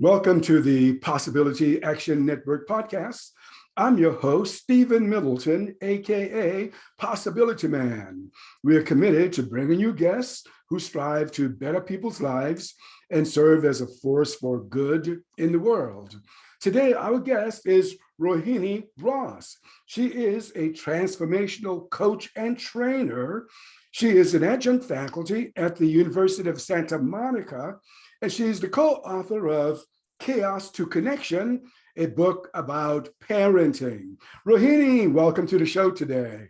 Welcome to the Possibility Action Network podcast. I'm your host, Stephen Middleton, aka Possibility Man. We are committed to bringing you guests who strive to better people's lives and serve as a force for good in the world. Today, our guest is Rohini Ross. She is a transformational coach and trainer. She is an adjunct faculty at the University of Santa Monica, and she's the co-author of Chaos to Connection, a book about parenting. Rohini, welcome to the show today.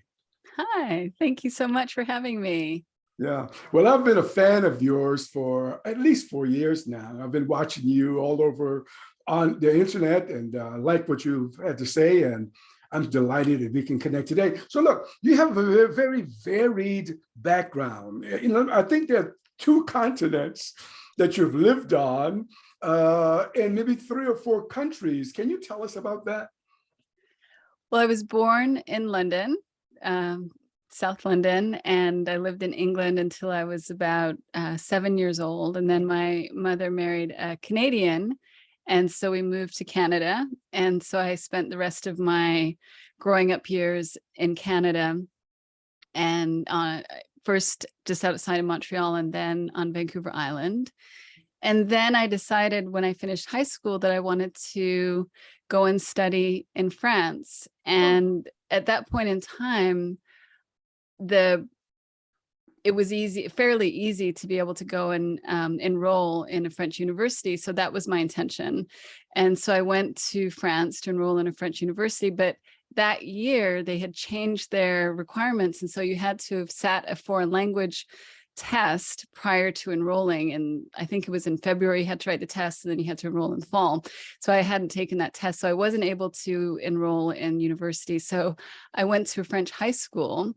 Hi, thank you so much for having me. Yeah, well, I've been a fan of yours for at least 4 years now. I've been watching you all over on the internet and like what you've had to say, and I'm delighted that we can connect today. So look, you have a very varied background. I think there are 2 continents that you've lived on, and maybe 3 or 4 countries. Can you tell us about that? Well, I was born in London, South London, and I lived in England until I was about 7 years old. And then my mother married a Canadian, and so we moved to Canada. And so I spent the rest of my growing up years in Canada, and first just outside of Montreal and then on Vancouver Island. And then I decided when I finished high school that I wanted to go and study in France. And at that point in time, it was fairly easy to be able to go and enroll in a French university. So that was my intention. And so I went to France to enroll in a French university, but that year they had changed their requirements. And so you had to have sat a foreign language test prior to enrolling. And I think it was in February, you had to write the test, and then you had to enroll in the fall. So I hadn't taken that test. So I wasn't able to enroll in university. So I went to a French high school,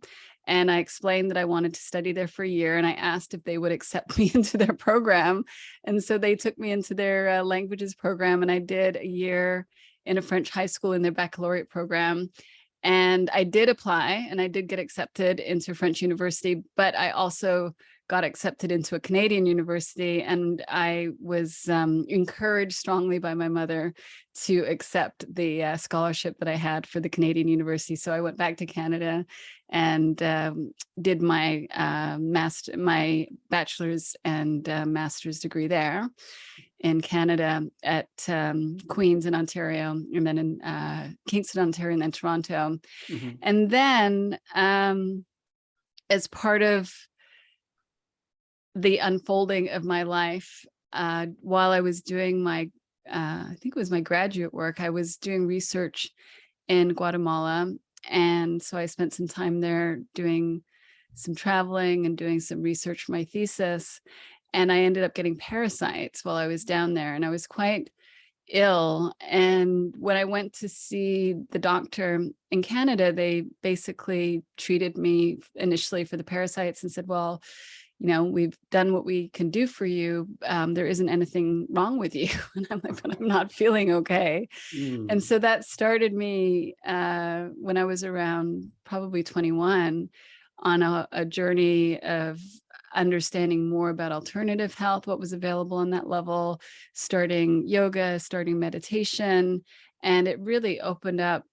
and I explained that I wanted to study there for a year. And I asked if they would accept me into their program. And so they took me into their languages program. And I did a year in a French high school in their baccalaureate program. And I did apply, and I did get accepted into a French university, but I also got accepted into a Canadian university. And I was encouraged strongly by my mother to accept the scholarship that I had for the Canadian university. So I went back to Canada and did my bachelor's and master's degree there in Canada at Queens in Ontario, and then in Kingston, Ontario, and then Toronto. Mm-hmm. And then as part of the unfolding of my life, while I was doing my, I think it was my graduate work, I was doing research in Guatemala. And so I spent some time there doing some traveling and doing some research for my thesis. And I ended up getting parasites while I was down there, and I was quite ill. And when I went to see the doctor in Canada, they basically treated me initially for the parasites and said, well, we've done what we can do for you. There isn't anything wrong with you. And I'm like, but I'm not feeling okay. And so that started me when I was around probably 21 on a journey of understanding more about alternative health, what was available on that level, starting yoga, starting meditation. And it really opened up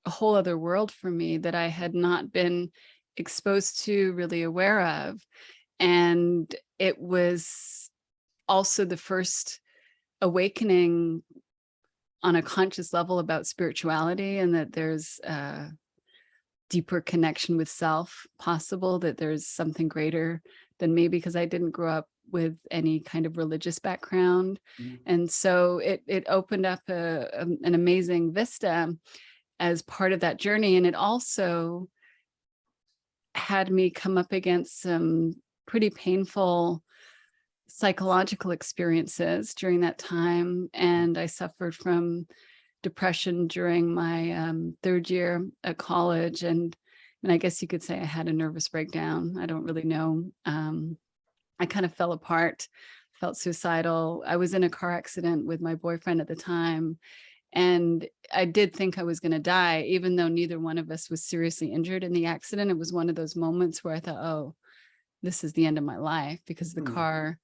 a whole other world for me that I had not been exposed to, really aware of. And it was also the first awakening on a conscious level about spirituality, and that there's a deeper connection with self possible, that there's something greater than me, because I didn't grow up with any kind of religious background. And so it opened up an amazing vista as part of that journey. And it also had me come up against some pretty painful psychological experiences during that time. And I suffered from depression during my 3rd year at college. And I guess you could say I had a nervous breakdown. I don't really know. I kind of fell apart, felt suicidal. I was in a car accident with my boyfriend at the time. And I did think I was going to die, even though neither one of us was seriously injured in the accident. It was one of those moments where I thought, oh, this is the end of my life, because the car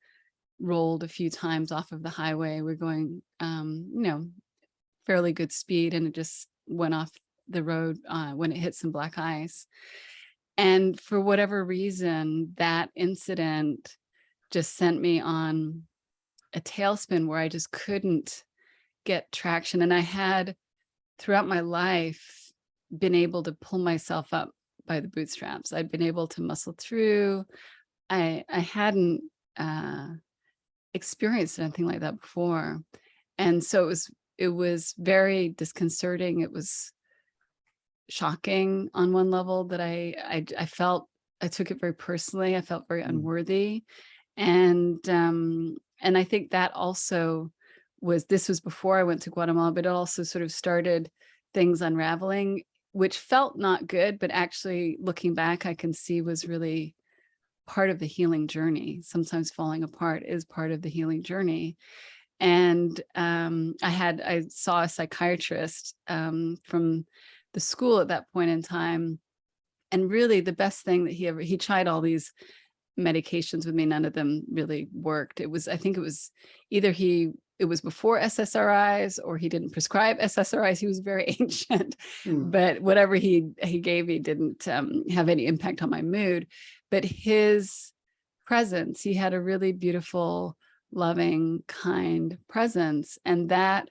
rolled a few times off of the highway. We're going, fairly good speed, and it just went off the road when it hit some black ice. And for whatever reason, that incident just sent me on a tailspin where I just couldn't get traction. And I had, throughout my life, been able to pull myself up by the bootstraps. I'd been able to muscle through. I hadn't experienced anything like that before. And so it was very disconcerting. It was shocking on one level that I felt, I took it very personally. I felt very unworthy. And I think that also this was before I went to Guatemala, but it also sort of started things unraveling, which felt not good, but actually looking back, I can see was really part of the healing journey. Sometimes falling apart is part of the healing journey. And I saw a psychiatrist from the school at that point in time. And really the best thing that he tried all these medications with me. None of them really worked. I think it was either it was before SSRIs or he didn't prescribe SSRIs. He was very ancient, but whatever he gave me didn't have any impact on my mood. But his presence, he had a really beautiful, loving, kind presence. And that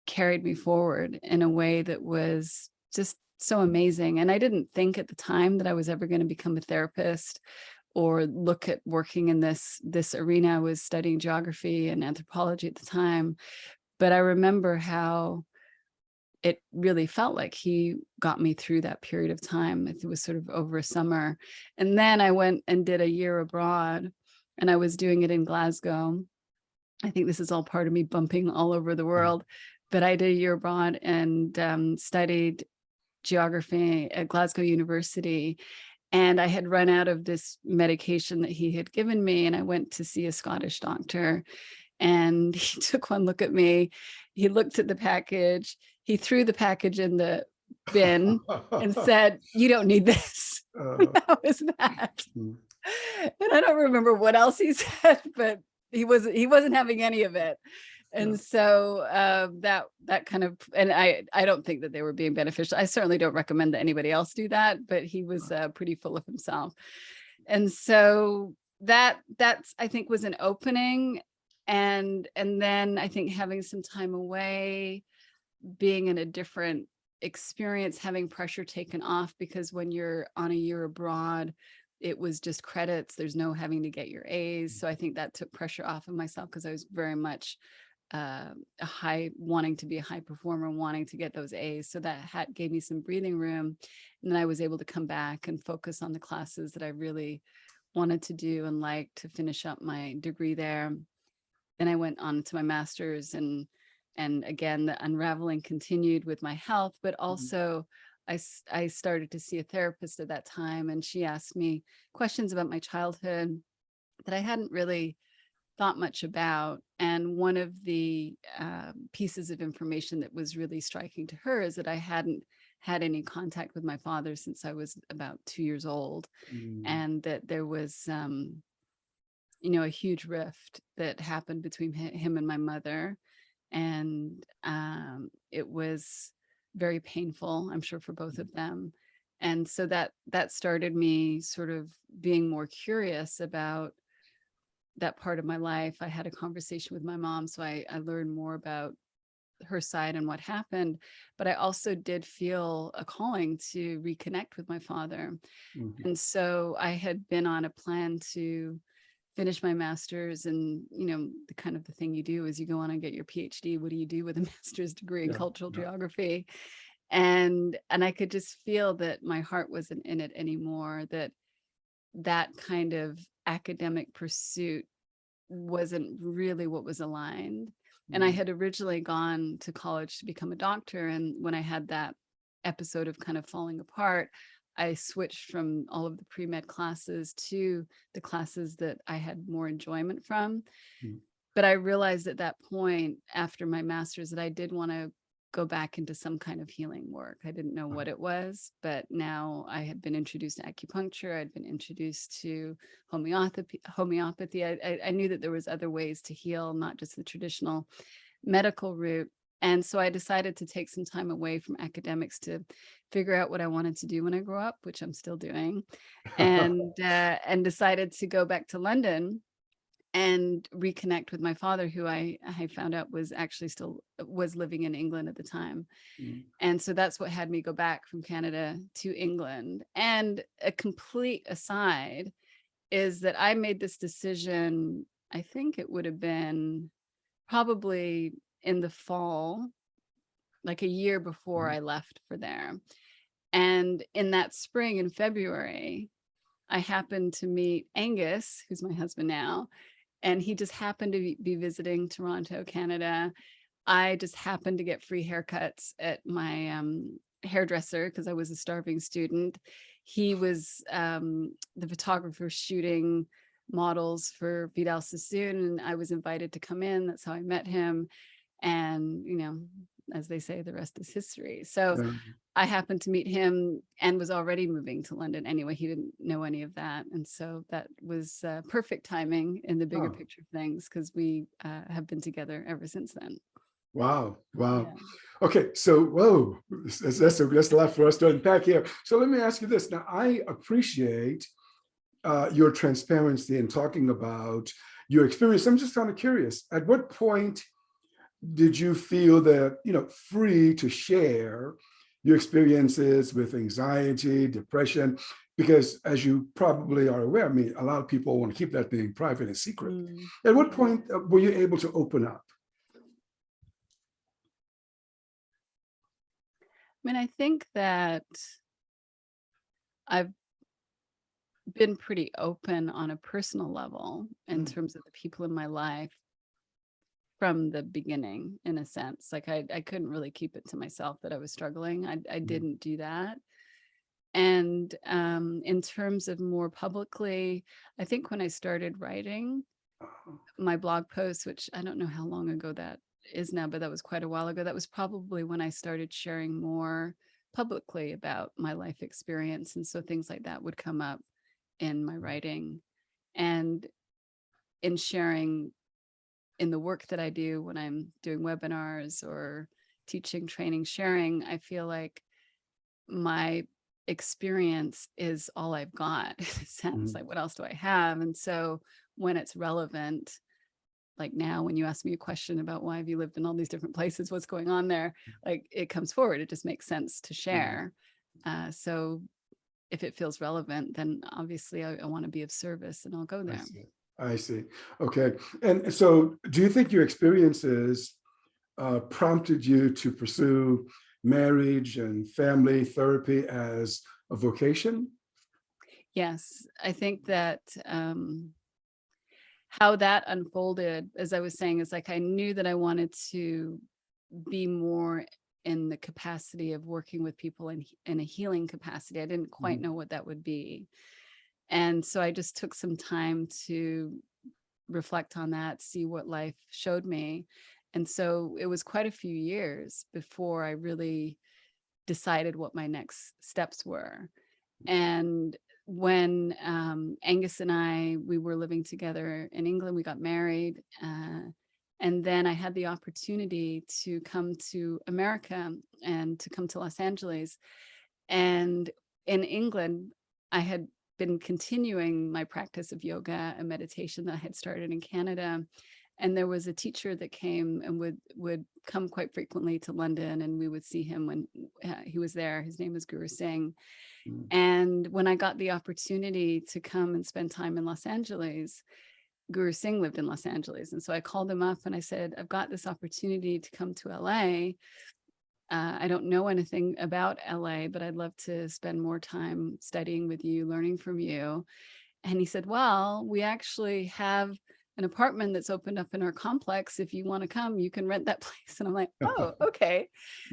carried me forward in a way that was just so amazing. And I didn't think at the time that I was ever going to become a therapist or look at working in this arena. I was studying geography and anthropology at the time, but I remember how it really felt like he got me through that period of time. It was sort of over a summer. And then I went and did a year abroad, and I was doing it in Glasgow. I think this is all part of me bumping all over the world, but I did a year abroad and studied geography at Glasgow University. And I had run out of this medication that he had given me, and I went to see a Scottish doctor, and he took one look at me. He looked at the package. He threw the package in the bin and said, "You don't need this." That was that. And I don't remember what else he said, but he wasn't having any of it. And so that kind of, and I don't think that they were being beneficial. I certainly don't recommend that anybody else do that, but he was pretty full of himself. And so that's, I think, was an opening. And then I think having some time away, being in a different experience, having pressure taken off, because when you're on a year abroad, it was just credits. There's no having to get your A's. So I think that took pressure off of myself, because I was very much wanting to be a high performer, wanting to get those A's. So that gave me some breathing room. And then I was able to come back and focus on the classes that I really wanted to do and like to finish up my degree there. Then I went on to my master's, and again, the unraveling continued with my health, but also I started to see a therapist at that time, and she asked me questions about my childhood that I hadn't really thought much about. And one of the pieces of information that was really striking to her is that I hadn't had any contact with my father since I was about 2 years old, and that there was a huge rift that happened between him and my mother. And it was very painful, I'm sure, for both of them. And so that started me sort of being more curious about that part of my life. I had a conversation with my mom, so I learned more about her side and what happened. But I also did feel a calling to reconnect with my father. And so I had been on a plan to finish my master's, and the kind of the thing you do is you go on and get your PhD. What do you do with a master's degree in cultural geography? And I could just feel that my heart wasn't in it anymore, that kind of academic pursuit wasn't really what was aligned. And I had originally gone to college to become a doctor, and when I had that episode of kind of falling apart, I switched from all of the pre-med classes to the classes that I had more enjoyment from. But I realized at that point, after my master's, that I did want to go back into some kind of healing work. I didn't know what it was, but now I had been introduced to acupuncture. I'd been introduced to homeopathy. I knew that there was other ways to heal, not just the traditional medical route. And so I decided to take some time away from academics to figure out what I wanted to do when I grew up, which I'm still doing, and decided to go back to London and reconnect with my father, who I found out was actually still was living in England at the time. And so that's what had me go back from Canada to England. And a complete aside is that I made this decision, I think it would have been probably in the fall, like a year before I left for there. And in that spring, in February, I happened to meet Angus, who's my husband now, and he just happened to be visiting Toronto, Canada. I just happened to get free haircuts at my hairdresser because I was a starving student. He was the photographer shooting models for Vidal Sassoon, and I was invited to come in. That's how I met him. And, you know, as they say, the rest is history. So I happened to meet him and was already moving to London anyway. He didn't know any of that. And so that was perfect timing in the bigger picture of things, because we have been together ever since then. Wow. Wow. Yeah. Okay. So, whoa, that's a lot for us to unpack here. So let me ask you this. Now, I appreciate your transparency in talking about your experience. I'm just kind of curious, at what point did you feel that, free to share your experiences with anxiety, depression? Because as you probably are aware, I mean, a lot of people want to keep that thing private and secret. At what point were you able to open up? I mean, I think that I've been pretty open on a personal level in terms of the people in my life from the beginning, in a sense. Like I couldn't really keep it to myself that I was struggling. I didn't do that. And in terms of more publicly, I think when I started writing my blog posts, which I don't know how long ago that is now, but that was quite a while ago. That was probably when I started sharing more publicly about my life experience. And so things like that would come up in my writing, and in sharing in the work that I do when I'm doing webinars or teaching, training, sharing. I feel like my experience is all I've got, in a sense. Like, what else do I have? And so when it's relevant, like now, when you ask me a question about why have you lived in all these different places, what's going on there, like it comes forward. It just makes sense to share. So if it feels relevant, then obviously I want to be of service, and I'll go there. I see. Okay. And so do you think your experiences prompted you to pursue marriage and family therapy as a vocation? Yes, I think that how that unfolded, as I was saying, is like I knew that I wanted to be more in the capacity of working with people in a healing capacity. I didn't quite know what that would be. And so I just took some time to reflect on that, see what life showed me. And so it was quite a few years before I really decided what my next steps were. And when Angus and we were living together in England, we got married. And then I had the opportunity to come to America and to come to Los Angeles. And in England, I had been continuing my practice of yoga and meditation that I had started in Canada. And there was a teacher that came and would come quite frequently to London, and we would see him when he was there. His name was Guru Singh. And when I got the opportunity to come and spend time in Los Angeles, Guru Singh lived in Los Angeles. And so I called him up and I said, I've got this opportunity to come to LA. I don't know anything about LA, but I'd love to spend more time studying with you, learning from you. And he said, well, we actually have an apartment that's opened up in our complex. If you want to come, you can rent that place. And I'm like, oh, okay.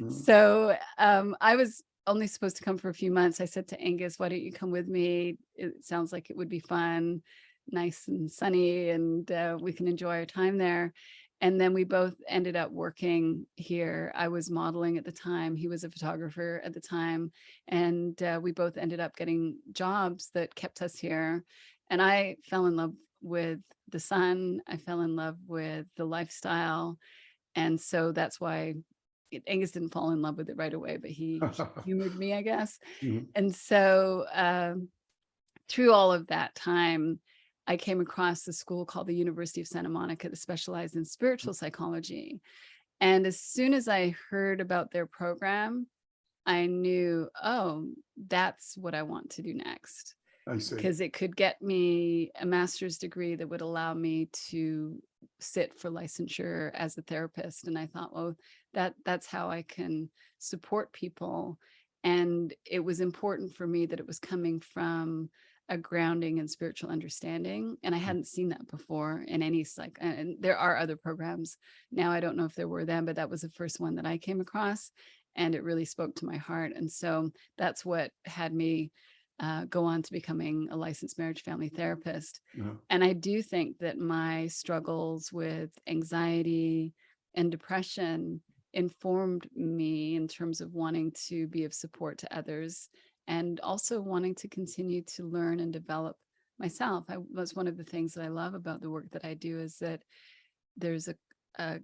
So I was only supposed to come for a few months. I said to Angus, why don't you come with me? It sounds like it would be fun, nice and sunny, and we can enjoy our time there. And then we both ended up working here. I was modeling at the time. He was a photographer at the time. And we both ended up getting jobs that kept us here. And I fell in love with the sun. I fell in love with the lifestyle. And so that's why Angus didn't fall in love with it right away, but he humored me, I guess. Mhm. And so through all of that time, I came across the school called the University of Santa Monica that specialized in spiritual psychology. And as soon as I heard about their program, I knew, oh, that's what I want to do next. I see. Because it could get me a master's degree that would allow me to sit for licensure as a therapist. And I thought, well, that's how I can support people. And it was important for me that it was coming from a grounding in spiritual understanding. And I hadn't seen that before in any and there are other programs now. I don't know if there were then, but that was the first one that I came across, and it really spoke to my heart. And so that's what had me go on to becoming a licensed marriage family therapist. And I do think that my struggles with anxiety and depression informed me in terms of wanting to be of support to others, and also wanting to continue to learn and develop myself. Was one of the things that I love about the work that I do is that there's a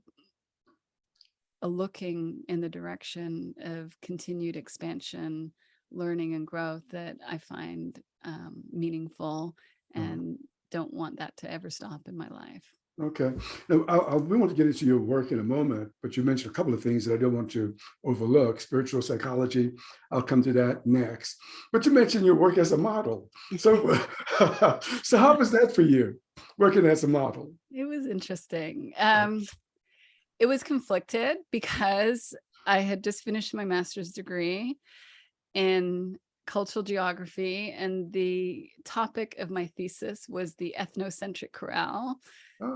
looking in the direction of continued expansion, learning and growth that I find meaningful, and don't want that to ever stop in my life. Okay. Now, we want to get into your work in a moment, but you mentioned a couple of things that I don't want to overlook. Spiritual psychology, I'll come to that next. But you mentioned your work as a model. So, so how was that for you, working as a model? It was interesting. It was conflicted because I had just finished my master's degree in cultural geography, and the topic of my thesis was the ethnocentric chorale,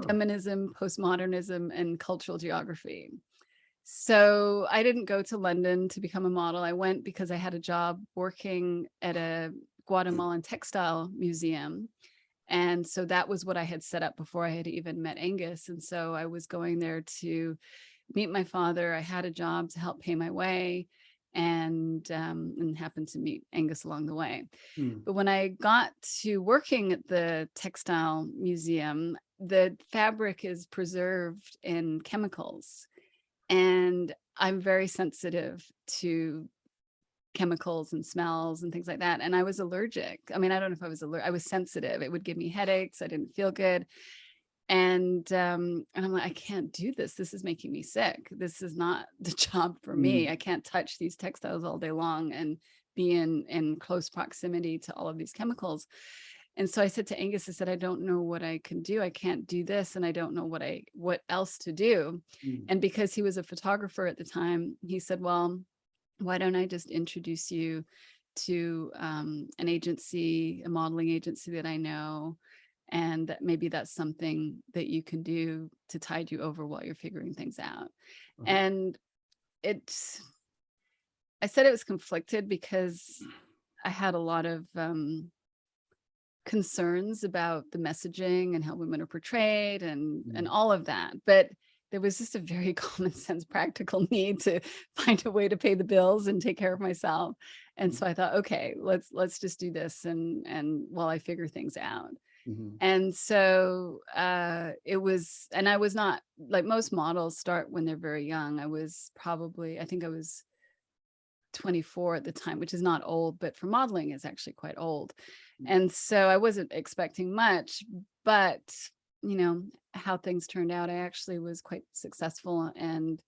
feminism, postmodernism, and cultural geography. So I didn't go to London to become a model. I went because I had a job working at a Guatemalan textile museum. And so that was what I had set up before I had even met Angus. And so I was going there to meet my father. I had a job to help pay my way, and happened to meet Angus along the way. But when I got to working at the textile museum, the fabric is preserved in chemicals, and I'm very sensitive to chemicals and smells and things like that. And I was allergic. I mean, I don't know if I was allergic. I was sensitive. It would give me headaches. I didn't feel good. And I'm like, I can't do this. This is making me sick. This is not the job for me. I can't touch these textiles all day long and be in close proximity to all of these chemicals. And so I said to Angus, I said, I don't know what I can do. I can't do this. And I don't know what else to do. And because he was a photographer at the time, he said, well, why don't I just introduce you to an agency, a modeling agency that I know, and that maybe that's something that you can do to tide you over while you're figuring things out. And I said it was conflicted because I had a lot of concerns about the messaging and how women are portrayed and all of that. But there was just a very common sense, practical need to find a way to pay the bills and take care of myself. And so I thought, okay, let's just do this and while I figure things out. And so it was, and I was not, like most models start when they're very young. I think I was 24 at the time, which is not old, but for modeling is actually quite old. And so I wasn't expecting much, but you know, how things turned out, I actually was quite successful and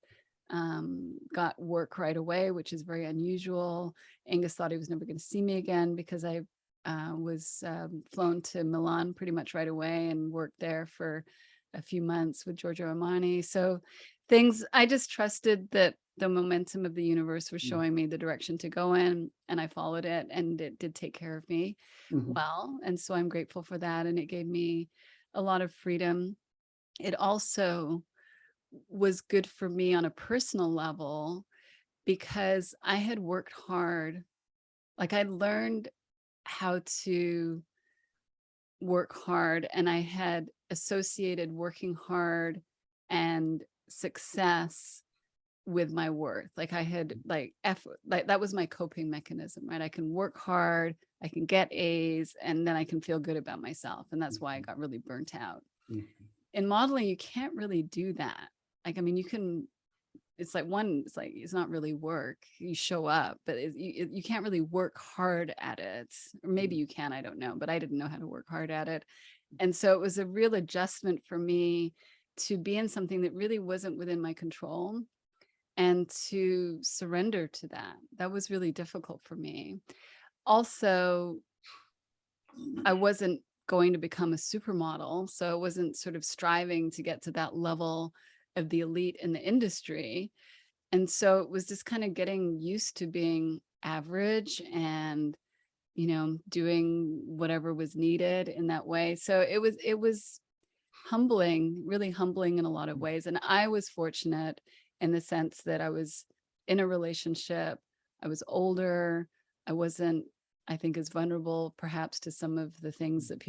got work right away, which is very unusual. Angus thought he was never going to see me again because I was flown to Milan pretty much right away and worked there for a few months with Giorgio Armani. So I just trusted that the momentum of the universe was showing me the direction to go in, and I followed it, and it did take care of me well. And so I'm grateful for that. And it gave me a lot of freedom. It also was good for me on a personal level because I had worked hard. Like I learned how to work hard, and I had associated working hard and success with my worth. Like I had like effort, like that was my coping mechanism, right? I can work hard, I can get A's, and then I can feel good about myself. And that's why I got really burnt out. In modeling, you can't really do that. Like, I mean, you can, it's like, it's not really work. You show up, but you can't really work hard at it. Or maybe you can, I don't know, but I didn't know how to work hard at it. And so it was a real adjustment for me to be in something that really wasn't within my control and to surrender to that. That was really difficult for me. Also, I wasn't going to become a supermodel, so I wasn't sort of striving to get to that level of the elite in the industry. And so it was just kind of getting used to being average and, you know, doing whatever was needed in that way. So it was humbling, really humbling in a lot of ways. And I was fortunate in the sense that I was in a relationship, I was older, I wasn't, I think, as vulnerable perhaps to some of the things that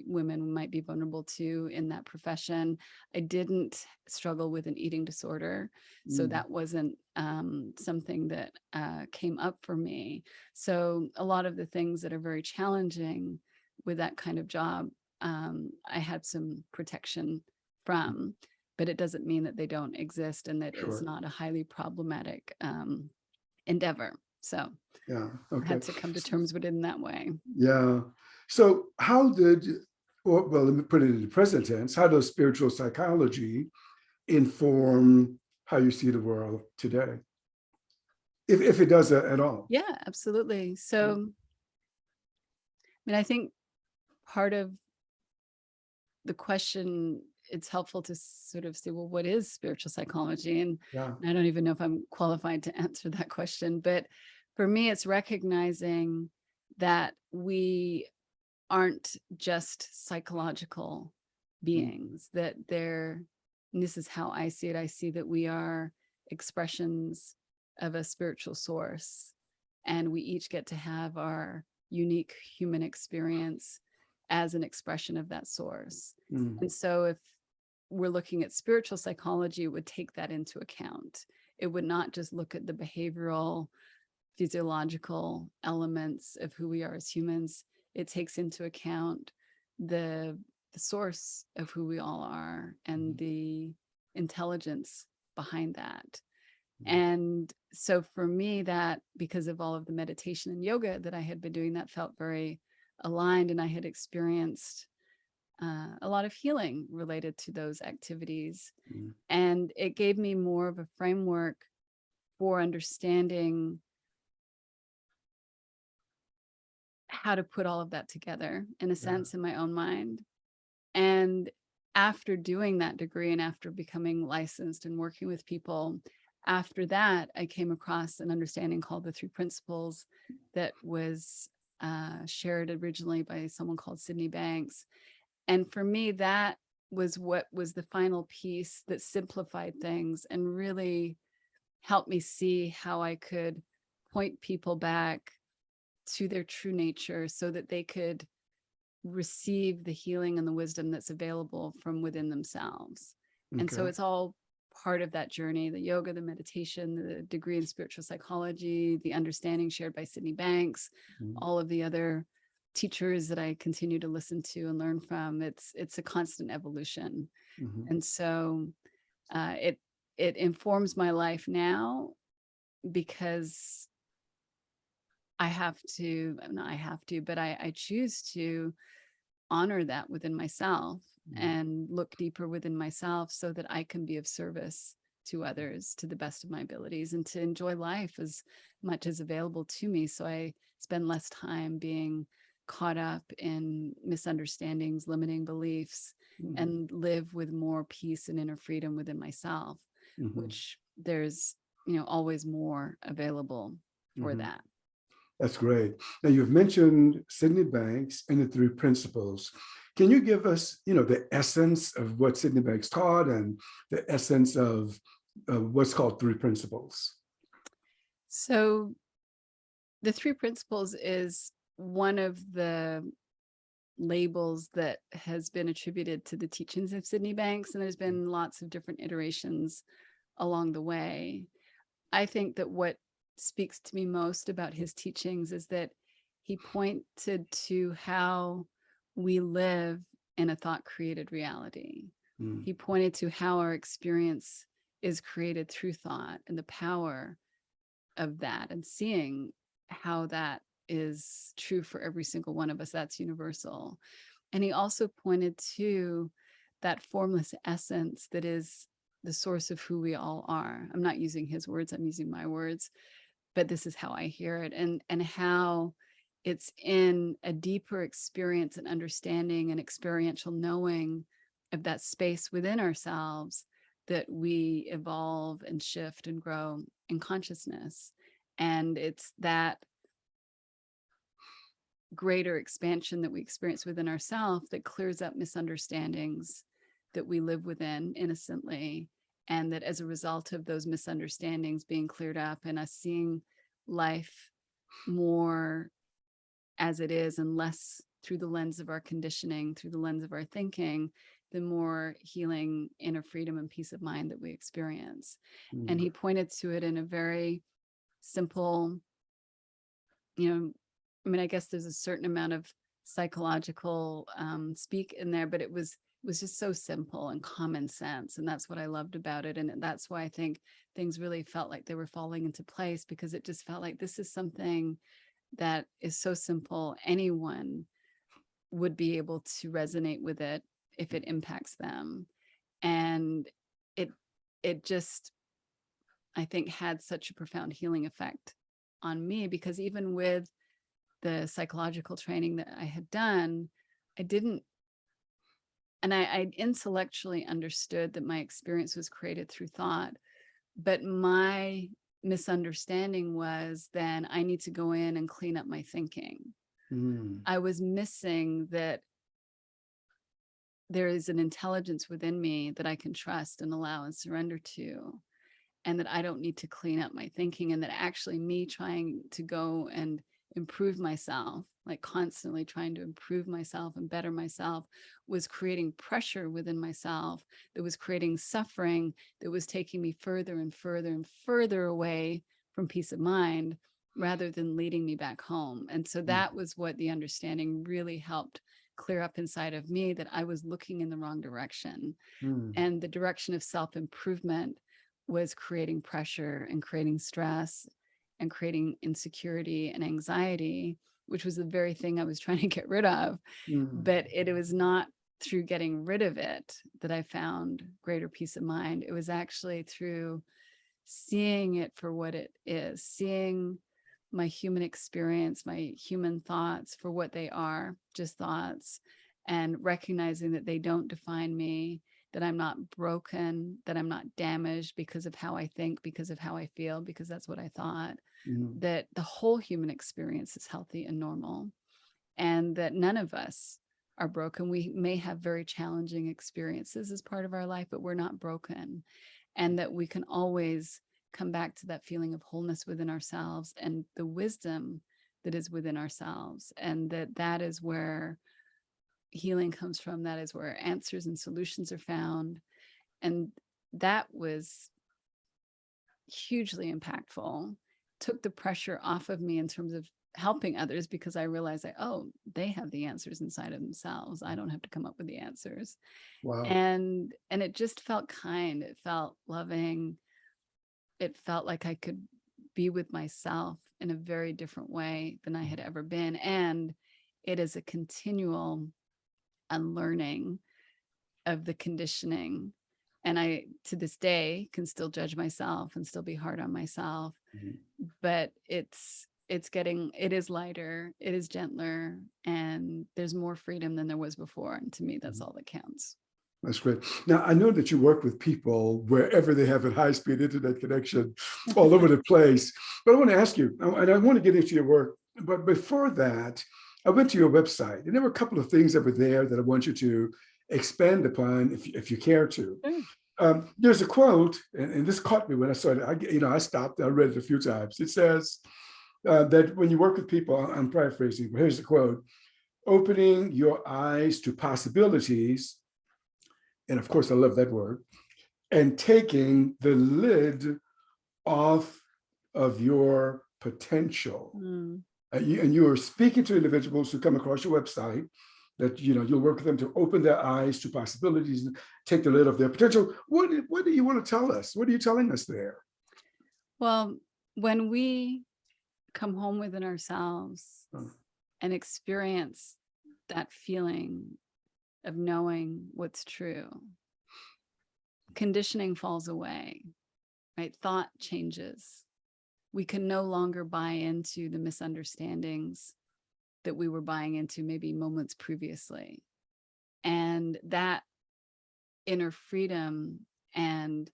women might be vulnerable to in that profession. I didn't struggle with an eating disorder, so that wasn't something that came up for me. So a lot of the things that are very challenging with that kind of job, I had some protection from, but it doesn't mean that they don't exist and that it's not a highly problematic endeavor. So yeah, I okay. had to come to terms with it in that way. Yeah. So how did, or well, let me put it in the present tense, how does spiritual psychology inform how you see the world today? If it does at all. Yeah, absolutely. So, I mean, I think part of the question, it's helpful to sort of say, well, what is spiritual psychology? And Yeah. I don't even know if I'm qualified to answer that question, but for me, it's recognizing that we aren't just psychological beings, that they're, and this is how I see it, I see that we are expressions of a spiritual source, and we each get to have our unique human experience as an expression of that source. And so if we're looking at spiritual psychology, it would take that into account. It would not just look at the behavioral, physiological elements of who we are as humans. It takes into account the source of who we all are and the intelligence behind that. And so for me, that, because of all of the meditation and yoga that I had been doing, that felt very aligned, and I had experienced a lot of healing related to those activities. And it gave me more of a framework for understanding how to put all of that together in a sense in my own mind. And after doing that degree and after becoming licensed and working with people, after that, I came across an understanding called the three principles that was shared originally by someone called Sydney Banks. And for me, that was what was the final piece that simplified things and really helped me see how I could point people back to their true nature so that they could receive the healing and the wisdom that's available from within themselves. And so it's all part of that journey, the yoga, the meditation, the degree in spiritual psychology, the understanding shared by Sydney Banks, all of the other teachers that I continue to listen to and learn from. It's a constant evolution. And so it informs my life now because I choose to honor that within myself and look deeper within myself so that I can be of service to others to the best of my abilities and to enjoy life as much as available to me. So I spend less time being caught up in misunderstandings, limiting beliefs, and live with more peace and inner freedom within myself, which there's, always more available for that. That's great. Now, you've mentioned Sydney Banks and the three principles. Can you give us, the essence of what Sydney Banks taught and the essence of what's called three principles? So the three principles is one of the labels that has been attributed to the teachings of Sydney Banks, and there's been lots of different iterations along the way. I think that what speaks to me most about his teachings is that he pointed to how we live in a thought-created reality. He pointed to how our experience is created through thought and the power of that, and seeing how that is true for every single one of us. That's universal. And he also pointed to that formless essence that is the source of who we all are. I'm not using his words, I'm using my words, but this is how I hear it, and how it's in a deeper experience and understanding and experiential knowing of that space within ourselves that we evolve and shift and grow in consciousness. And it's that greater expansion that we experience within ourselves that clears up misunderstandings that we live within innocently, and that as a result of those misunderstandings being cleared up and us seeing life more as it is and less through the lens of our conditioning, through the lens of our thinking, the more healing, inner freedom, and peace of mind that we experience. And he pointed to it in a very simple, I guess there's a certain amount of psychological speak in there, but it was just so simple and common sense. And that's what I loved about it. And that's why I think things really felt like they were falling into place, because it just felt like this is something that is so simple. Anyone would be able to resonate with it if it impacts them. And it just, I think, had such a profound healing effect on me, because even with the psychological training that I had done, I intellectually understood that my experience was created through thought, but my misunderstanding was then I need to go in and clean up my thinking. I was missing that there is an intelligence within me that I can trust and allow and surrender to, and that I don't need to clean up my thinking, and that actually me trying to go and improve myself, like constantly trying to improve myself and better myself, was creating pressure within myself, that was creating suffering, that was taking me further and further and further away from peace of mind, rather than leading me back home. And so that was what the understanding really helped clear up inside of me, that I was looking in the wrong direction. And the direction of self-improvement was creating pressure and creating stress and creating insecurity and anxiety, which was the very thing I was trying to get rid of. But it was not through getting rid of it that I found greater peace of mind. It was actually through seeing it for what it is, seeing my human experience, my human thoughts for what they are, just thoughts, and recognizing that they don't define me, that I'm not broken, that I'm not damaged because of how I think, because of how I feel, because that's what I thought, that the whole human experience is healthy and normal, and that none of us are broken. We may have very challenging experiences as part of our life, but we're not broken, and that we can always come back to that feeling of wholeness within ourselves and the wisdom that is within ourselves, and that is where healing comes from. That is where answers and solutions are found. And that was hugely impactful, took the pressure off of me in terms of helping others, because I realized they have the answers inside of themselves. I don't have to come up with the answers. Wow. And it just felt kind. It felt loving. It felt like I could be with myself in a very different way than I had ever been. And it is a continual unlearning of the conditioning. And I, to this day, can still judge myself and still be hard on myself. But it is lighter, it is gentler, and there's more freedom than there was before. And to me, that's all that counts. That's great. Now, I know that you work with people wherever they have a high-speed internet connection all over the place. But I want to ask you, and I want to get into your work, but before that, I went to your website, and there were a couple of things that were there that I want you to expand upon if you care to. There's a quote, and this caught me when I saw it. I stopped, I read it a few times. It says that when you work with people, I'm paraphrasing, but here's the quote: opening your eyes to possibilities, and of course, I love that word, and taking the lid off of your potential. And you are speaking to individuals who come across your website that you'll work with them to open their eyes to possibilities and take the lid off their potential. What do you want to tell us? What are you telling us there? Well, when we come home within ourselves and experience that feeling of knowing what's true, conditioning falls away, right? Thought changes. We can no longer buy into the misunderstandings that we were buying into maybe moments previously. And that inner freedom and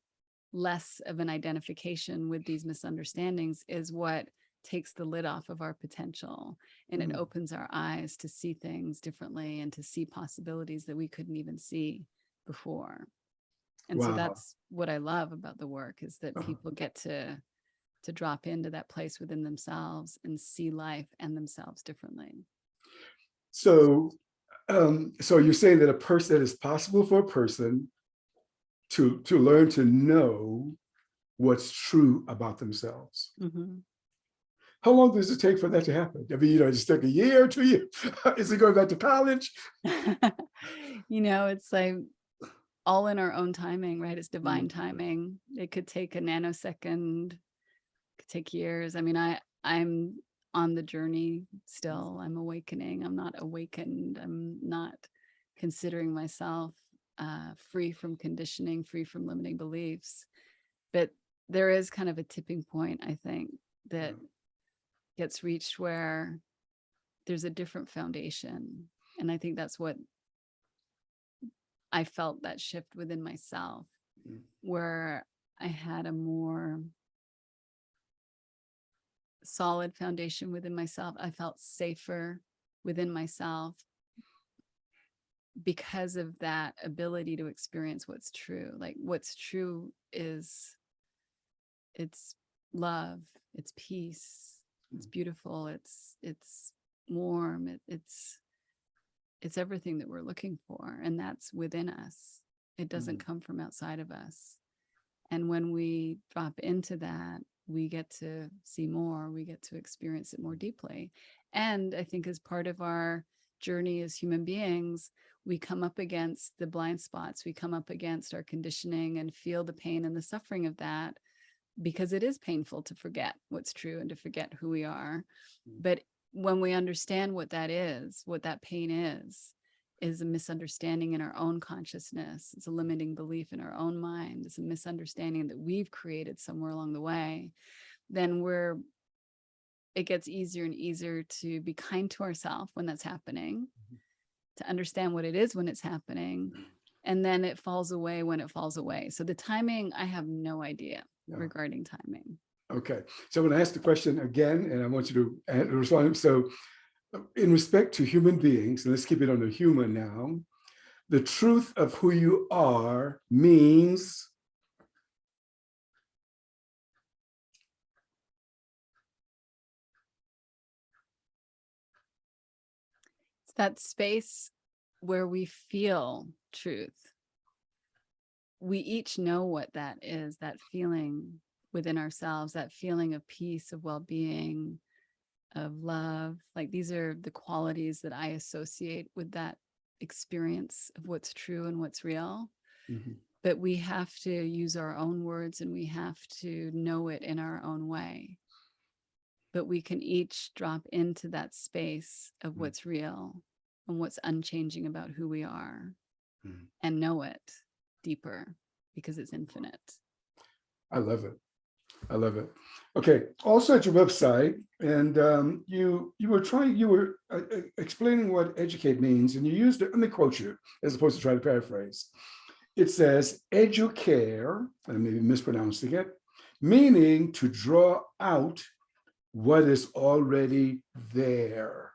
less of an identification with these misunderstandings is what takes the lid off of our potential, and it opens our eyes to see things differently and to see possibilities that we couldn't even see before. And so that's what I love about the work, is that people get to drop into that place within themselves and see life and themselves differently. So you're saying that that it's possible for a person to learn to know what's true about themselves. How long does it take for that to happen? I mean, just take a year or 2 years. Is it going back to college? It's like all in our own timing, right? It's divine timing. It could take a nanosecond, could take years. I mean, I'm on the journey still. I'm awakening. I'm not awakened. I'm not considering myself free from conditioning, free from limiting beliefs. But there is kind of a tipping point, I think, that gets reached where there's a different foundation. And I think that's what I felt, that shift within myself, where I had a more solid foundation within myself. I felt safer within myself because of that ability to experience what's true. Like, what's true is, it's love, it's peace, it's beautiful, it's warm, it's everything that we're looking for, and that's within us. It doesn't come from outside of us. And when we drop into that, we get to see more, we get to experience it more deeply. And I think as part of our journey as human beings, we come up against the blind spots, we come up against our conditioning and feel the pain and the suffering of that, because it is painful to forget what's true and to forget who we are. But when we understand what that is, what that pain is a misunderstanding in our own consciousness. It's a limiting belief in our own mind. It's a misunderstanding that we've created somewhere along the way. Then it gets easier and easier to be kind to ourselves when that's happening, to understand what it is when it's happening, and then it falls away when it falls away. So the timing, I have no idea regarding timing. Okay, so I'm going to ask the question again, and I want you to respond. So in respect to human beings, and let's keep it on the human now, the truth of who you are means it's that space where we feel truth. We each know what that is, that feeling within ourselves, that feeling of peace, of well-being, of love. Like, these are the qualities that I associate with that experience of what's true and what's real. But we have to use our own words, and we have to know it in our own way. But we can each drop into that space of what's real and what's unchanging about who we are, and know it deeper, because it's infinite. I love it. I love it. Okay. Also at your website, and you were explaining what educate means, and you used it. Let me quote you, as opposed to try to paraphrase. It says, educare, and I may be mispronouncing it, meaning to draw out what is already there.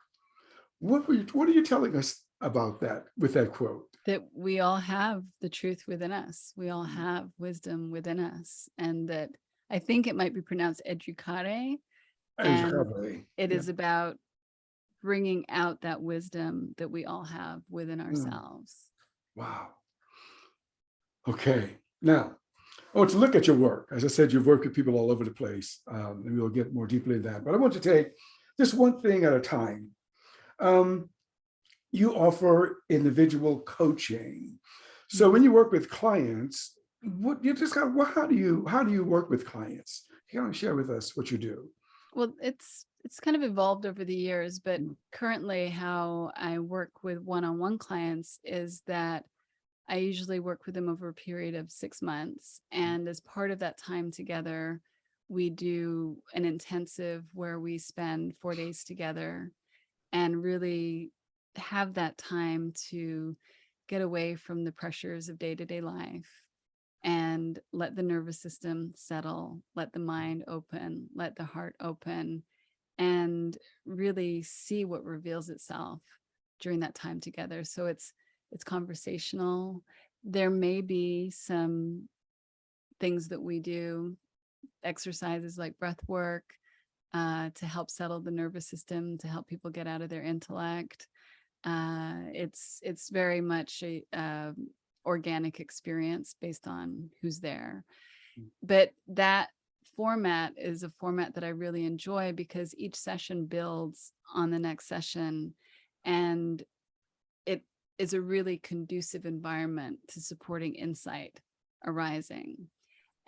What are you telling us about that with that quote? That we all have the truth within us. We all have wisdom within us. And that, I think it might be pronounced educare. And it is about bringing out that wisdom that we all have within ourselves. Wow. Okay. Now, I want to look at your work. As I said, you've worked with people all over the place, and we'll get more deeply in that. But I want to take just one thing at a time. You offer individual coaching. So when you work with clients, how do you work with clients? You want to share with us what you do? Well, it's kind of evolved over the years, but currently how I work with one-on-one clients is that I usually work with them over a period of 6 months. And as part of that time together, we do an intensive where we spend 4 days together and really have that time to get away from the pressures of day-to-day life and let the nervous system settle, let the mind open, let the heart open, and really see what reveals itself during that time together. So it's conversational. There may be some things that we do, exercises like breath work, to help settle the nervous system, to help people get out of their intellect. It's very much a organic experience based on who's there. But that format is a format that I really enjoy because each session builds on the next session, and it is a really conducive environment to supporting insight arising.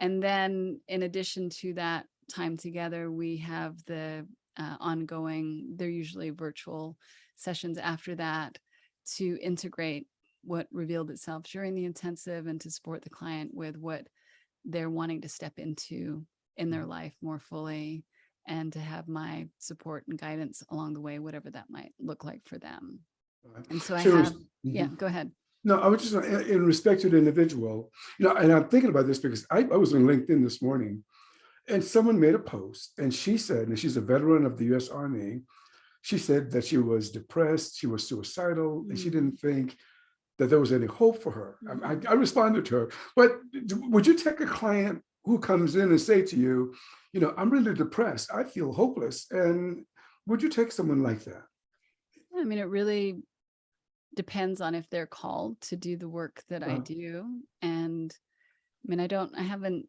And then in addition to that time together, we have the ongoing, they're usually virtual sessions after that, to integrate what revealed itself during the intensive and to support the client with what they're wanting to step into in their life more fully, and to have my support and guidance along the way, whatever that might look like for them. And so I have, yeah, go ahead. No, I was just in respect to the individual, and I'm thinking about this because I was on LinkedIn this morning, and someone made a post, and she said, and she's a veteran of the U.S. Army, she said that she was depressed, she was suicidal, and she didn't think that there was any hope for her. I responded to her, but would you take a client who comes in and say to you, I'm really depressed, I feel hopeless, and would you take someone like that? I mean, it really depends on if they're called to do the work that I do. And I mean, I haven't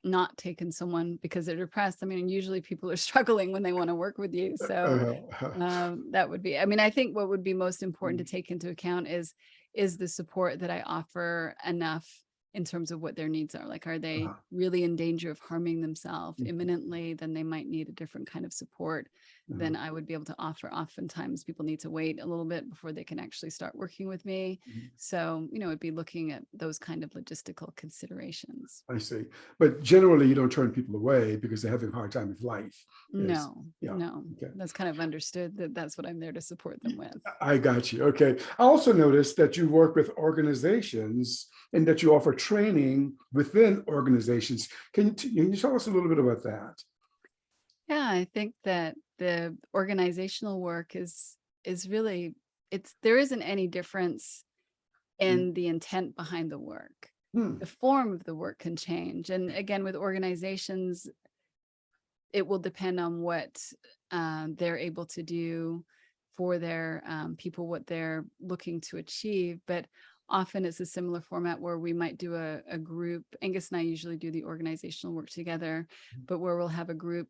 not taken someone because they're depressed. I mean, usually people are struggling when they want to work with you. So that would be, I mean, I think what would be most important to take into account is the support that I offer enough in terms of what their needs are. Like, are they really in danger of harming themselves imminently? Then they might need a different kind of support than I would be able to offer. Oftentimes people need to wait a little bit before they can actually start working with me. So, it'd be looking at those kind of logistical considerations. I see. But generally you don't turn people away because they're having a hard time with life. No. Okay. That's kind of understood that that's what I'm there to support them with. I got you. Okay. I also noticed that you work with organizations and that you offer training within organizations. Can you tell us a little bit about that? Yeah, I think that the organizational work is really, there isn't any difference in the intent behind the work. The form of the work can change. And again, with organizations, it will depend on what they're able to do for their people, what they're looking to achieve. But often it's a similar format where we might do a group. Angus and I usually do the organizational work together, but where we'll have a group,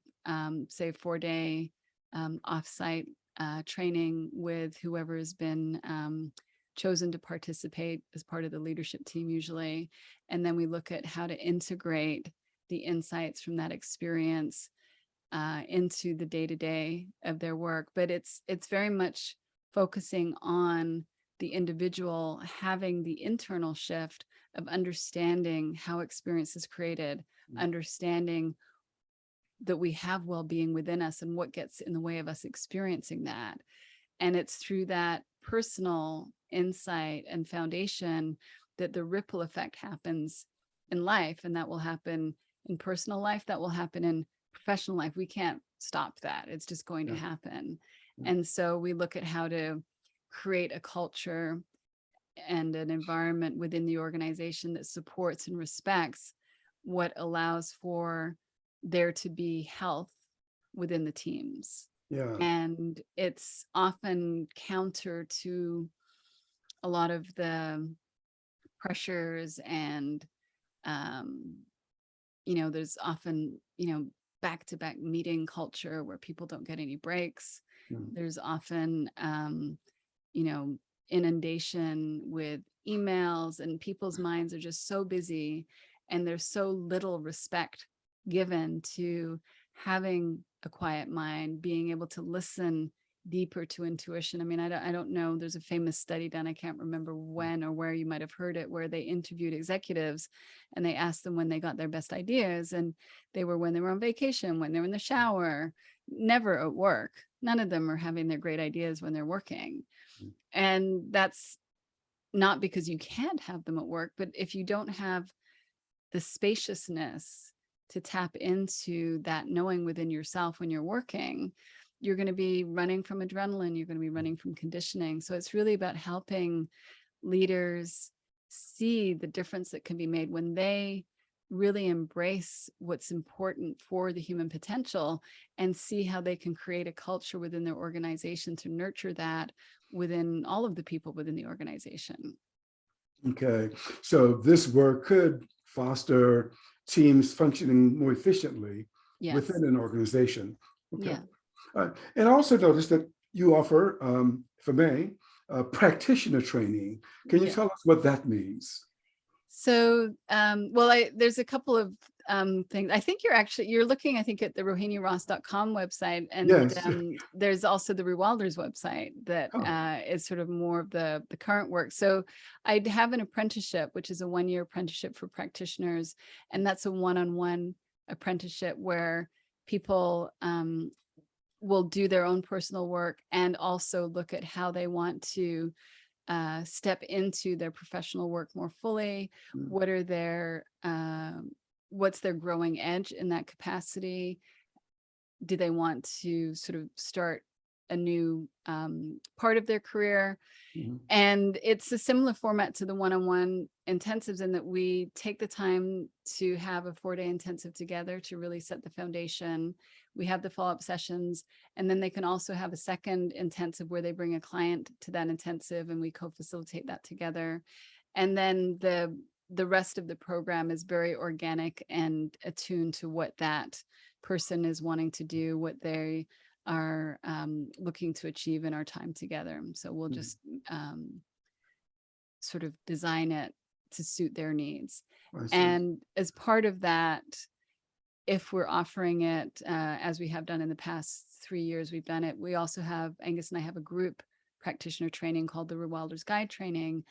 say 4-day offsite training with whoever has been chosen to participate as part of the leadership team usually. And then we look at how to integrate the insights from that experience into the day-to-day of their work. But it's very much focusing on the individual having the internal shift of understanding how experience is created, understanding that we have well-being within us and what gets in the way of us experiencing that. And it's through that personal insight and foundation that the ripple effect happens in life. And that will happen in personal life, that will happen in professional life. We can't stop that. It's just going to happen. And so we look at how to create a culture and an environment within the organization that supports and respects what allows for there to be health within the teams. Yeah. And it's often counter to a lot of the pressures and, there's often, back-to-back meeting culture where people don't get any breaks. Mm. There's often, you know, inundation with emails, and people's minds are just so busy, and there's so little respect given to having a quiet mind, being able to listen deeper to intuition. I mean, I don't know. There's a famous study done, I can't remember when or where, you might have heard it, where they interviewed executives and they asked them when they got their best ideas. And they were when they were on vacation, when they were in the shower, never at work. None of them are having their great ideas when they're working. And that's not because you can't have them at work, but if you don't have the spaciousness to tap into that knowing within yourself when you're working, you're going to be running from adrenaline, you're going to be running from conditioning. So it's really about helping leaders see the difference that can be made when they really embrace what's important for the human potential and see how they can create a culture within their organization to nurture that within all of the people within the organization. Okay, so this work could foster teams functioning more efficiently Yes. within an organization. Okay. Yeah. And I also noticed that you offer, if I may, practitioner training. Can you Yeah. tell us what that means? So, there's a couple of things. I think you're looking, I think, at the RohiniRoss.com website, and Yes. there's also the Rewilders website that Oh. is sort of more of the current work. So I have an apprenticeship, which is a 1-year apprenticeship for practitioners, and that's a one-on-one apprenticeship where people will do their own personal work and also look at how they want to step into their professional work more fully. Mm. What are their what's their growing edge in that capacity? Do they want to sort of start a new part of their career? Mhm. And it's a similar format to the one-on-one intensives in that we take the time to have a 4-day intensive together to really set the foundation. We have the follow-up sessions, and then they can also have a second intensive where they bring a client to that intensive and we co-facilitate that together. And then the rest of the program is very organic and attuned to what that person is wanting to do, what they are looking to achieve in our time together. So we'll just sort of design it to suit their needs. I see. And as part of that, if we're offering it, as we have done in the past 3 years, we've done it. We also have, Angus and I have a group practitioner training called the Rewilders Guide Training.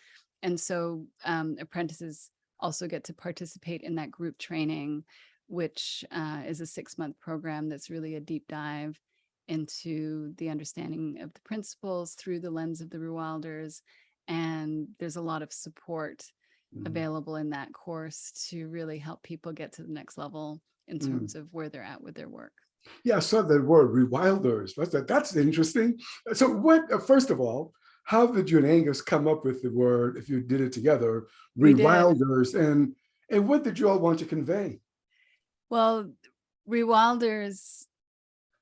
And so apprentices also get to participate in that group training, which is a 6-month program that's really a deep dive into the understanding of the principles through the lens of the Rewilders. And there's a lot of support available in that course to really help people get to the next level in terms of where they're at with their work. Yeah, I saw the word rewilders. That's interesting. So first of all, how did you and Angus come up with the word, if you did it together, rewilders, and what did you all want to convey? Well, rewilders,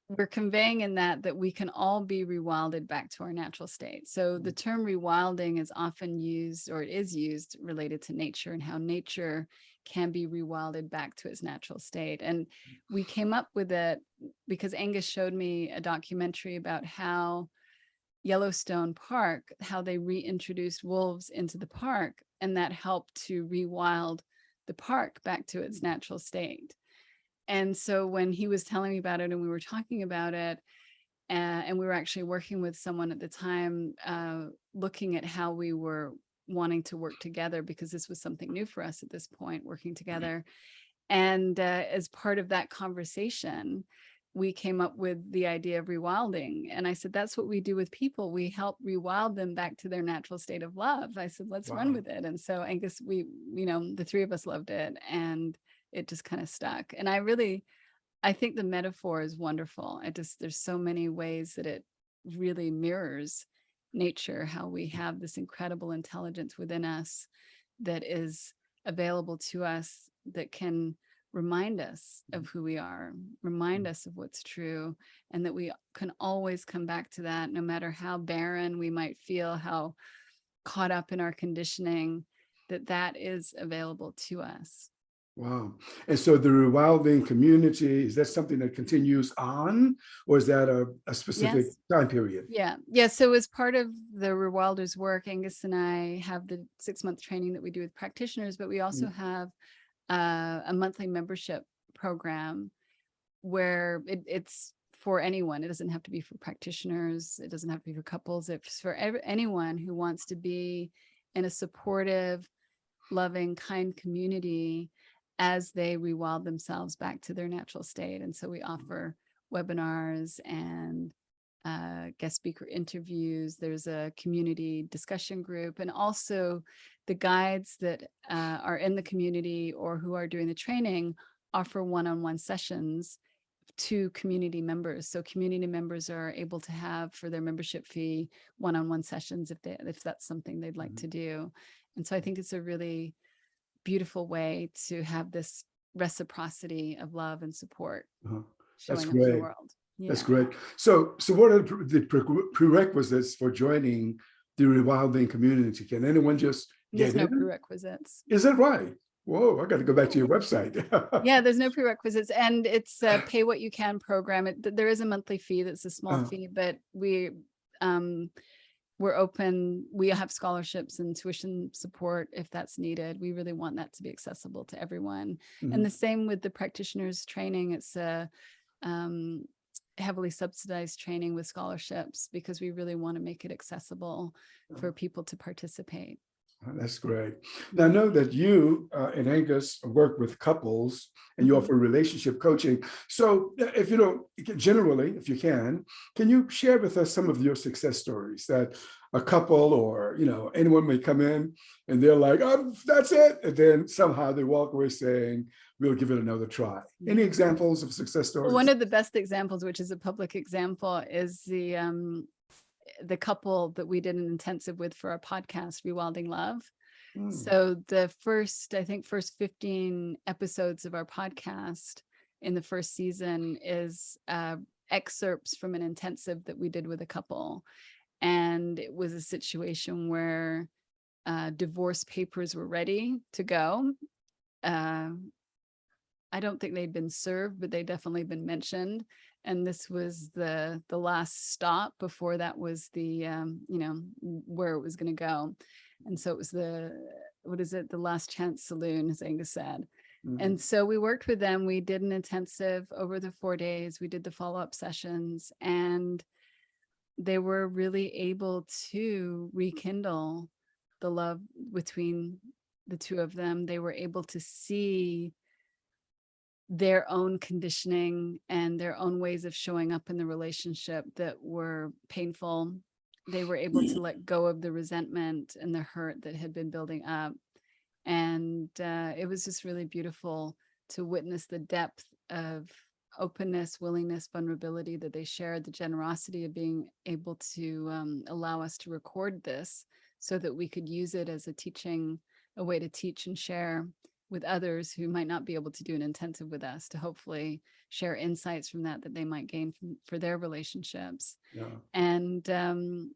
we're conveying in that we can all be rewilded back to our natural state. So the term rewilding is often used, or it is used, related to nature and how nature can be rewilded back to its natural state. And we came up with it because Angus showed me a documentary about how Yellowstone Park, how they reintroduced wolves into the park, and that helped to rewild the park back to its natural state. And so when he was telling me about it and we were talking about it, and we were actually working with someone at the time, looking at how we were wanting to work together, because this was something new for us at this point, working together. And as part of that conversation, we came up with the idea of rewilding. And I said, that's what we do with people. We help rewild them back to their natural state of love. I said, let's run with it. And so Angus, the 3 of us loved it, and it just kind of stuck. And I think the metaphor is wonderful. There's so many ways that it really mirrors nature, how we have this incredible intelligence within us that is available to us, that can remind us of who we are, remind us of what's true, and that we can always come back to that, no matter how barren we might feel, how caught up in our conditioning, that is available to us. Wow. And so the rewilding community, is that something that continues on, or is that a specific time period? Yeah. So as part of the Rewilders work, Angus and I have the 6-month training that we do with practitioners, but we also have a monthly membership program where it's for anyone. It doesn't have to be for practitioners. It doesn't have to be for couples. It's for anyone who wants to be in a supportive, loving, kind community as they rewild themselves back to their natural state. And so we offer webinars and guest speaker interviews. There's a community discussion group, and also the guides that are in the community or who are doing the training offer one-on-one sessions to community members. So community members are able to have, for their membership fee, one-on-one sessions if that's something they'd like to do. And so I think it's a really beautiful way to have this reciprocity of love and support showing up in the world. Yeah. That's great. So what are the prerequisites for joining the Rewilding community? Can anyone just get in? There's no prerequisites. Is that right? Whoa, I got to go back to your website. Yeah, there's no prerequisites, and it's a pay what you can program. There is a monthly fee that's a small fee, but we're open. We have scholarships and tuition support if that's needed. We really want that to be accessible to everyone. And the same with the practitioners training. It's a heavily subsidized training with scholarships, because we really want to make it accessible for people to participate. That's great. Now, I know that you and Angus work with couples and you offer relationship coaching. So if you don't, generally, if you can you share with us some of your success stories that a couple or, anyone may come in and they're like, oh, that's it. And then somehow they walk away saying, we'll give it another try. Any examples of success stories? One of the best examples, which is a public example, is the couple that we did an intensive with for our podcast, Rewilding Love. So the first 15 episodes of our podcast in the first season is excerpts from an intensive that we did with a couple. And it was a situation where divorce papers were ready to go. I don't think they'd been served, but they'd definitely been mentioned. And this was the last stop before that was the, where it was going to go. And so it was the last chance saloon, as Angus said. And so we worked with them. We did an intensive over the 4 days. We did the follow-up sessions, and they were really able to rekindle the love between the two of them. They were able to see their own conditioning and their own ways of showing up in the relationship that were painful. They were able to let go of the resentment and the hurt that had been building up. And it was just really beautiful to witness the depth of openness, willingness, vulnerability that they shared, the generosity of being able to allow us to record this so that we could use it as a way to teach and share with others who might not be able to do an intensive with us, to hopefully share insights from that they might gain for their relationships. And and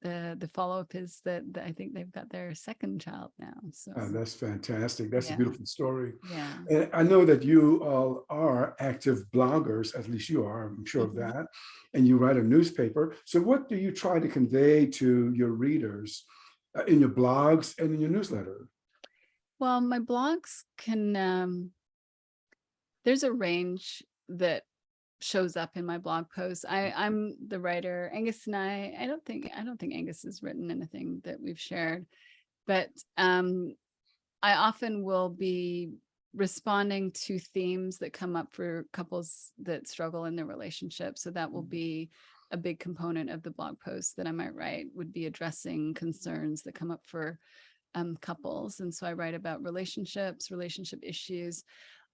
the follow-up is that I think they've got their second child now. So that's fantastic. That's a beautiful story. Yeah. And I know that you all are active bloggers, at least you are, I'm sure of that. And you write a newspaper. So what do you try to convey to your readers in your blogs and in your newsletter? Well, my blogs can, there's a range that shows up in my blog posts. I'm the writer. Angus and I don't think Angus has written anything that we've shared, but I often will be responding to themes that come up for couples that struggle in their relationship. So that will be a big component of the blog post that I might write, would be addressing concerns that come up for couples. And so I write about relationships, relationship issues.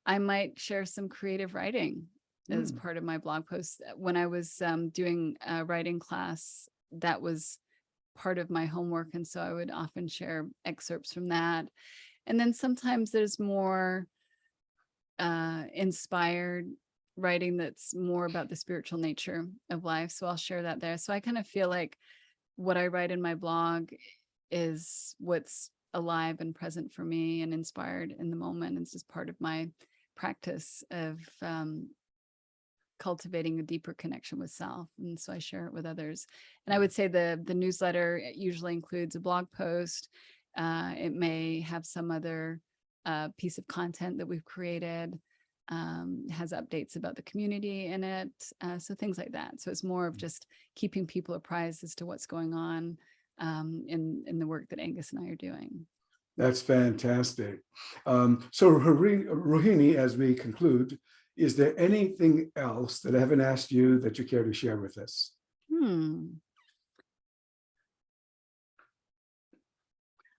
I might share some creative writing as part of my blog post. When I was doing a writing class, that was part of my homework. And so I would often share excerpts from that. And then sometimes there's more inspired writing that's more about the spiritual nature of life. So I'll share that there. So I kind of feel like what I write in my blog is what's alive and present for me and inspired in the moment. It's just part of my practice of cultivating a deeper connection with self. And so I share it with others. And I would say the newsletter usually includes a blog post. It may have some other piece of content that we've created, has updates about the community in it. So things like that. So it's more of just keeping people apprised as to what's going on in the work that Angus and I are doing. That's fantastic. So Rohini, as we conclude, is there anything else that I haven't asked you that you care to share with us?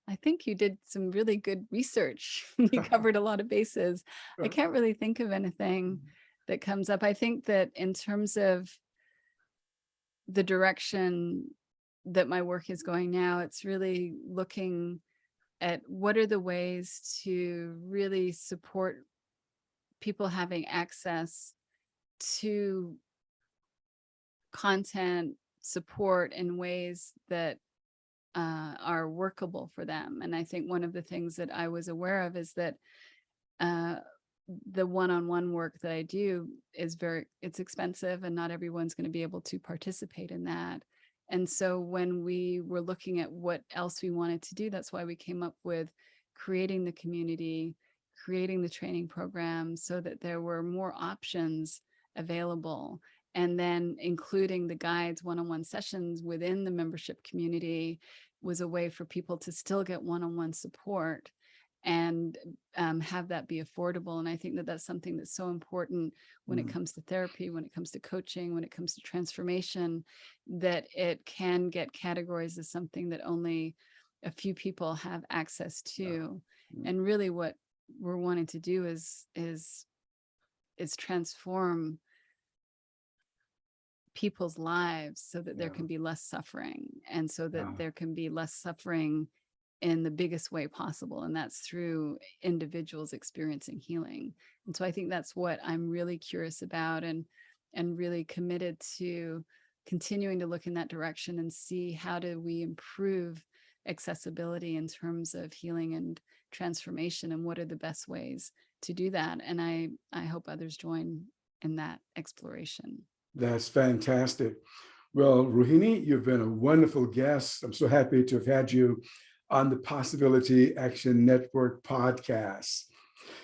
I think you did some really good research. You covered a lot of bases. I can't really think of anything that comes up. I think that in terms of the direction that my work is going now, it's really looking at what are the ways to really support people having access to content support in ways that are workable for them. And I think one of the things that I was aware of is that the one-on-one work that I do is it's expensive, and not everyone's going to be able to participate in that. And so when we were looking at what else we wanted to do, that's why we came up with creating the community, creating the training program so that there were more options available. And then including the guides, one-on-one sessions within the membership community was a way for people to still get one-on-one support and have that be affordable. And I think that that's something that's so important when it comes to therapy, when it comes to coaching, when it comes to transformation, that it can get categorized as something that only a few people have access to. And really what we're wanting to do is transform people's lives so that there can be less suffering, and so that there can be less suffering in the biggest way possible. And that's through individuals experiencing healing. And so I think that's what I'm really curious about, and really committed to continuing to look in that direction and see how do we improve accessibility in terms of healing and transformation, and what are the best ways to do that. And I hope others join in that exploration. That's fantastic. Well, Rohini, you've been a wonderful guest. I'm so happy to have had you on the Possibility Action Network podcast.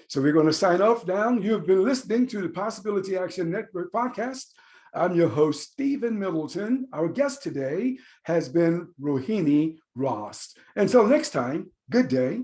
So we're going to sign off now. You've been listening to the Possibility Action Network podcast. I'm your host, Stephen Middleton. Our guest today has been Rohini Ross. Until next time, good day.